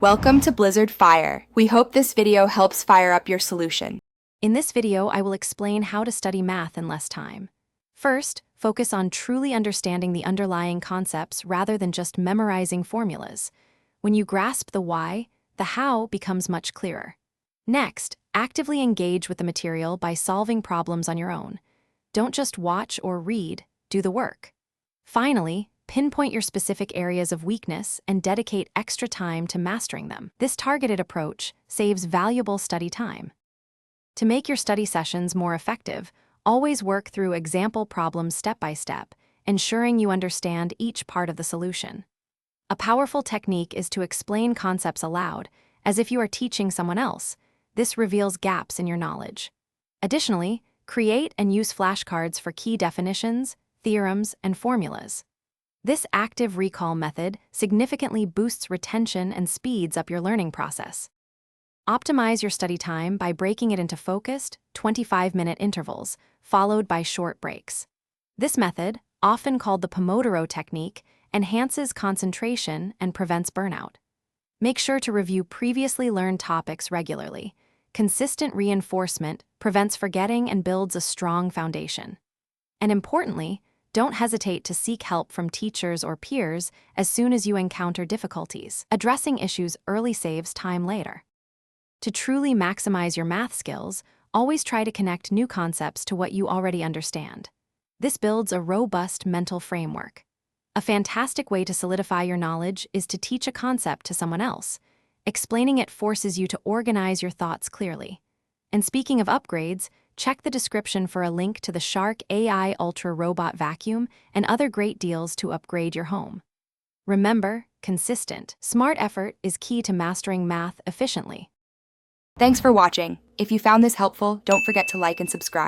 Welcome to Blizzard Fire. We hope this video helps fire up your solution. In this video, I will explain how to study math in less time. First, focus on truly understanding the underlying concepts rather than just memorizing formulas. When you grasp the why, the how becomes much clearer. Next, actively engage with the material by solving problems on your own. Don't just watch or read, do the work. Finally, pinpoint your specific areas of weakness and dedicate extra time to mastering them. This targeted approach saves valuable study time. To make your study sessions more effective, always work through example problems step by step, ensuring you understand each part of the solution. A powerful technique is to explain concepts aloud, as if you are teaching someone else. This reveals gaps in your knowledge. Additionally, create and use flashcards for key definitions, theorems, and formulas. This active recall method significantly boosts retention and speeds up your learning process. Optimize your study time by breaking it into focused, 25-minute intervals, followed by short breaks. This method, often called the Pomodoro technique, enhances concentration and prevents burnout. Make sure to review previously learned topics regularly. Consistent reinforcement prevents forgetting and builds a strong foundation. And importantly, don't hesitate to seek help from teachers or peers as soon as you encounter difficulties. Addressing issues early saves time later. To truly maximize your math skills, always try to connect new concepts to what you already understand. This builds a robust mental framework. A fantastic way to solidify your knowledge is to teach a concept to someone else. Explaining it forces you to organize your thoughts clearly. And speaking of upgrades, check the description for a link to the Shark AI Ultra Robot Vacuum and other great deals to upgrade your home. Remember, consistent, smart effort is key to mastering math efficiently. Thanks for watching. If you found this helpful, don't forget to like and subscribe.